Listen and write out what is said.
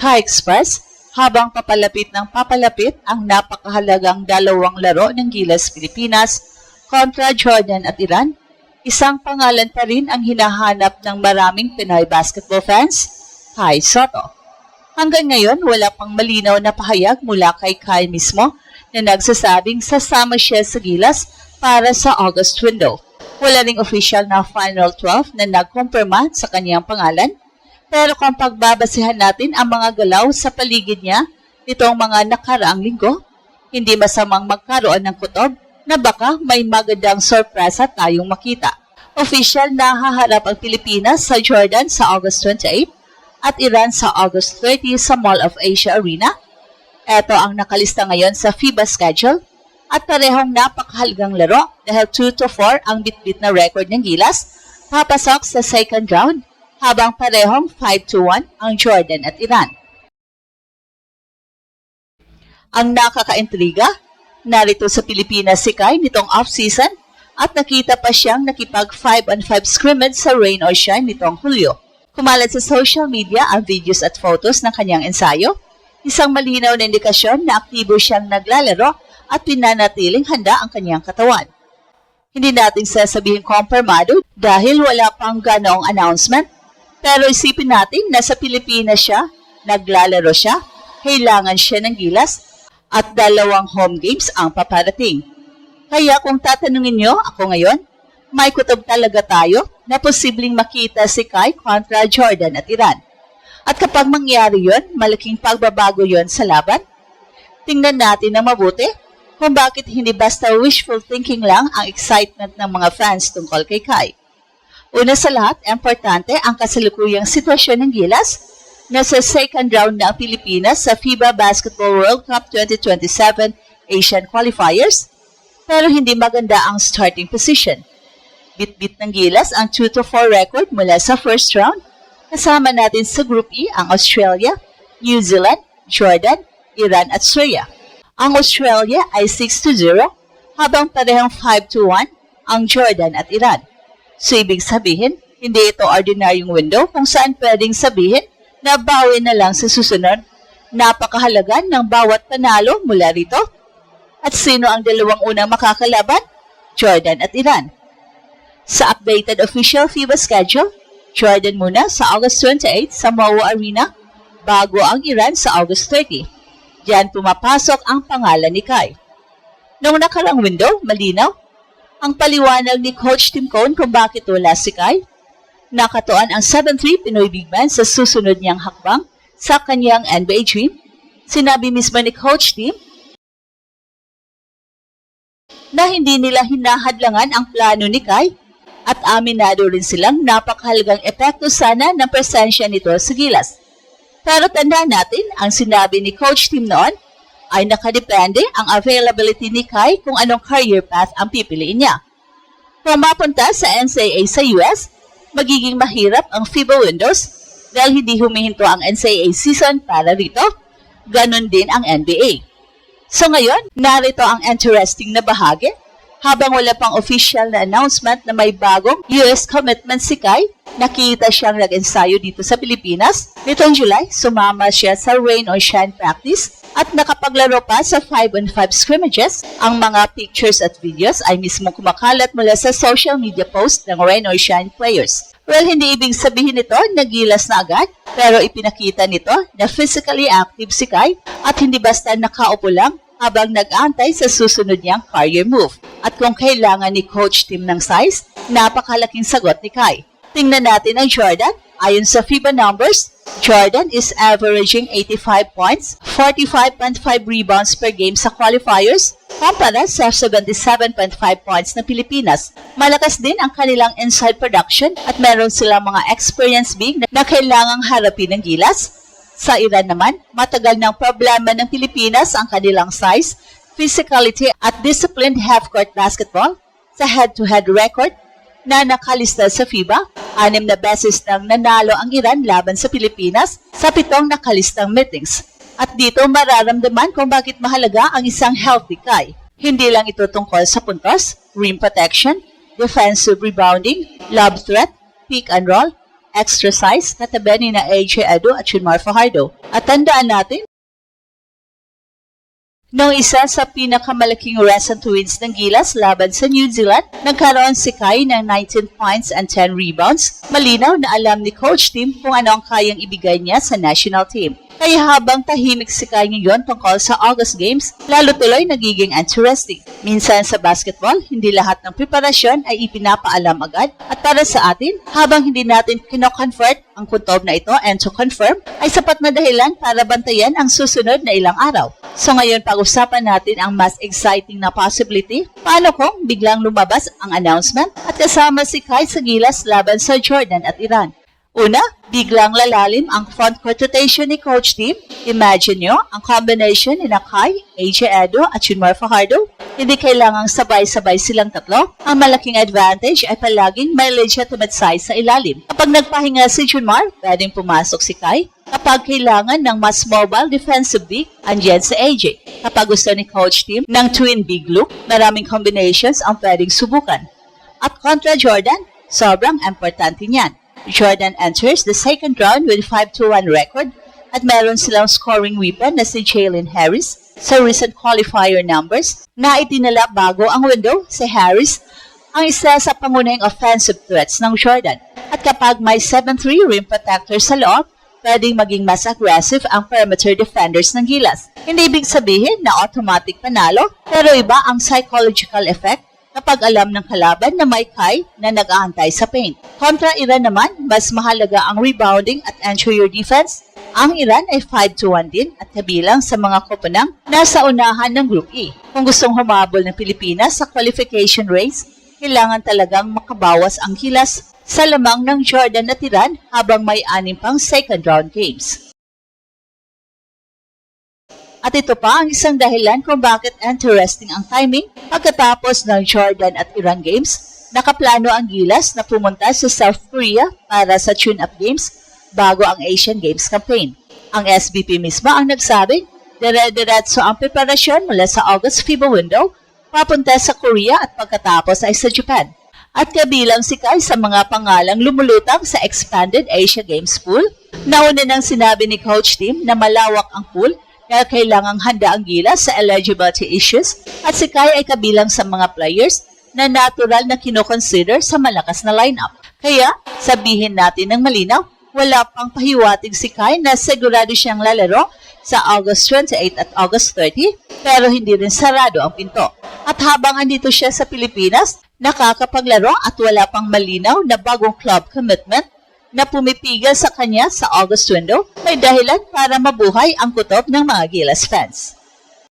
Ka-Express, habang papalapit ng papalapit ang napakahalagang dalawang laro ng Gilas Pilipinas kontra Jordan at Iran, isang pangalan pa rin ang hinahanap ng maraming Pinoy basketball fans, Kai Sotto. Hanggang ngayon, wala pang malinaw na pahayag mula kay Kai mismo na nagsasabing sasama siya sa Gilas para sa August window. Wala ring official na Final 12 na nagkumpirma sa kanyang pangalan. Pero kung pagbabasihan natin ang mga galaw sa paligid niya nitong mga nakaraang linggo, hindi masamang magkaroon ng kutob na baka may magandang sorpresa tayong makita. Official na haharap ang Pilipinas sa Jordan sa August 28 at Iran sa August 30 sa Mall of Asia Arena. Ito ang nakalista ngayon sa FIBA schedule at parehong napakahalagang laro dahil 2-4 ang bitbit na record ng Gilas, papasok sa second round, habang parehong 5-1 ang Jordan at Iran. Ang nakakaintriga, narito sa Pilipinas si Kai nitong off-season at nakita pa siyang nakipag 5-on-5 scrimmage sa Rain or Shine nitong Hulyo. Kumalat sa social media ang videos at photos ng kanyang ensayo, isang malinaw na indikasyon na aktibo siyang naglalaro at pinanatiling handa ang kanyang katawan. Hindi natin sasabihin kumpirmado dahil wala pang ganoong announcement. Pero isipin natin na sa Pilipinas siya, naglalaro siya, kailangan siya ng Gilas, at 2 home games ang paparating. Kaya kung tatanungin niyo ako ngayon, may kutob talaga tayo na posibleng makita si Kai kontra Jordan at Iran. At kapag mangyari yon, malaking pagbabago yon sa laban. Tingnan natin na mabuti kung bakit hindi basta wishful thinking lang ang excitement ng mga fans tungkol kay Kai. Una sa lahat, importante ang kasalukuyang sitwasyon ng Gilas. Nasa second round na ang Pilipinas sa FIBA Basketball World Cup 2027 Asian Qualifiers, pero hindi maganda ang starting position. Bit-bit ng Gilas ang 2-4 record mula sa first round. Kasama natin sa Group E ang Australia, New Zealand, Jordan, Iran at Syria. Ang Australia ay 6-0, habang parehong 5-1 ang Jordan at Iran. So, ibig sabihin, hindi ito ordinaryong window kung saan pwedeng sabihin na bawi na lang sa susunod. Napakahalaga ng bawat panalo mula rito. At sino ang dalawang unang makakalaban? Jordan at Iran. Sa updated official FIBA schedule, Jordan muna sa August 28 sa MOA Arena, bago ang Iran sa August 30. Diyan pumapasok ang pangalan ni Kai. Noong nakarang window, malinaw ang paliwanag ni Coach Tim Cone kung bakit wala si Kai. Nakatuan ang 7-3 Pinoy Big Man sa susunod niyang hakbang sa kanyang NBA dream. Sinabi mismo ni Coach Tim na hindi nila hinahadlangan ang plano ni Kai at aminado rin silang napakahalagang epekto sana ng presensya nito sa Gilas. Pero tandaan natin, ang sinabi ni Coach Tim noon ay nakadepende ang availability ni Kai kung anong career path ang pipiliin niya. Kung mapunta sa NCAA sa US, magiging mahirap ang FIBA windows dahil hindi humihinto ang NCAA season para rito. Ganon din ang NBA. So ngayon, narito ang interesting na bahagi. Habang wala pang official na announcement na may bagong US commitment si Kai, nakita siyang nag-ensayo dito sa Pilipinas. Nitong July, sumama siya sa Rain or Shine practice at nakapaglaro pa sa 5-on-5 scrimmages. Ang mga pictures at videos ay mismo kumakalat mula sa social media post ng Rain or Shine players. Well, hindi ibig sabihin nito na Gilas na agad, pero ipinakita nito na physically active si Kai at hindi basta nakaupo lang habang nag-aantay sa susunod niyang career move. At kung kailangan ni Coach Tim ng size, napakalaking sagot ni Kai. Tingnan natin ang Jordan. Ayon sa FIBA numbers, Jordan is averaging 85 points, 45.5 rebounds per game sa qualifiers, kumpara sa 77.5 points na Pilipinas. Malakas din ang kanilang inside production at meron silang mga experienced big na kailangang harapin ng Gilas. Sa Iran naman, matagal ng problema ng Pilipinas ang kanilang size, physicality at disciplined half-court basketball. Sa head-to-head record na nakalista sa FIBA, 6 na beses nang nanalo ang Iran laban sa Pilipinas sa 7 nakalistang meetings. At dito mararamdaman kung bakit mahalaga ang isang healthy Kai. Hindi lang ito tungkol sa puntos, rim protection, defensive rebounding, lob threat, pick and roll, exercise katabi ni na AJ Edo at Junmar Fajardo. At tandaan natin, noong isa sa pinakamalaking recent wins ng Gilas laban sa New Zealand, nagkaroon si Kai ng 19 points and 10 rebounds. Malinaw na alam ni Coach Tim kung ano ang kayang ibigay niya sa national team. Kaya habang tahimik si Kai ngayon tungkol sa August Games, lalo tuloy nagiging interesting. Minsan sa basketball, hindi lahat ng preparasyon ay ipinapaalam agad. At para sa atin, habang hindi natin kino-convert ang kuntob na ito and to confirm, ay sapat na dahilan para bantayan ang susunod na ilang araw. So ngayon, pag-usapan natin ang mas exciting na possibility. Paano kung biglang lumabas ang announcement at kasama si Kai sa Gilas laban sa Jordan at Iran? Una, biglang lalalim ang frontcourt rotation ni Coach Tim. Imagine nyo ang combination ni Kai, AJ Edo at Junmar Fajardo. Hindi kailangang sabay-sabay silang tatlo. Ang malaking advantage ay palaging may legitimate size sa ilalim. Kapag nagpahinga si Junmar, pwedeng pumasok si Kai. Kapag kailangan ng mas mobile defensive big, andyan si AJ. Kapag gusto ni Coach Tim ng twin big look, maraming combinations ang pwedeng subukan. At kontra Jordan, sobrang importante niyan. Jordan enters the second round with 5-1 record at meron silang scoring weapon na si Jalen Harris. Sa recent qualifier numbers na itinala bago ang window, si Harris ang isa sa pangunahing offensive threats ng Jordan. At kapag may 7-3 rim protector sa loob, pwedeng maging mas aggressive ang perimeter defenders ng Gilas. Hindi ibig sabihin na automatic panalo, pero iba ang psychological effect kapag alam ng kalaban na may Kai na nag-aantay sa paint. Kontra Iran naman, mas mahalaga ang rebounding at interior defense. Ang Iran ay 5-1 din at kabilang sa mga koponang nasa unahan ng Group E. Kung gustong humabol ng Pilipinas sa qualification race, kailangan talagang makabawas ang Gilas sa lamang ng Jordan at Iran habang may 6 pang second round games. At ito pa ang isang dahilan kung bakit interesting ang timing. Pagkatapos ng Jordan at Iran Games, nakaplano ang Gilas na pumunta sa South Korea para sa tune-up games bago ang Asian Games campaign. Ang SBP mismo ang nagsabi, dire-diretso ang preparasyon mula sa August FIBA window, papunta sa Korea at pagkatapos ay sa Japan. At kabilang si Kai sa mga pangalang lumulutang sa expanded Asia Games pool. Nauna nang sinabi ni Coach Tim na malawak ang pool kaya kailangang handa ang Gilas sa eligibility issues at si Kai ay kabilang sa mga players na natural na kinoconsider sa malakas na lineup. Kaya, sabihin natin ng malinaw, wala pang pahiwatig si Kai na sigurado siyang lalaro sa August 28 at August 30, pero hindi rin sarado ang pinto. At habang andito siya sa Pilipinas, nakakapaglaro at wala pang malinaw na bagong club commitment na pumipigil sa kanya sa August window, may dahilan para mabuhay ang kutob ng mga Gilas fans.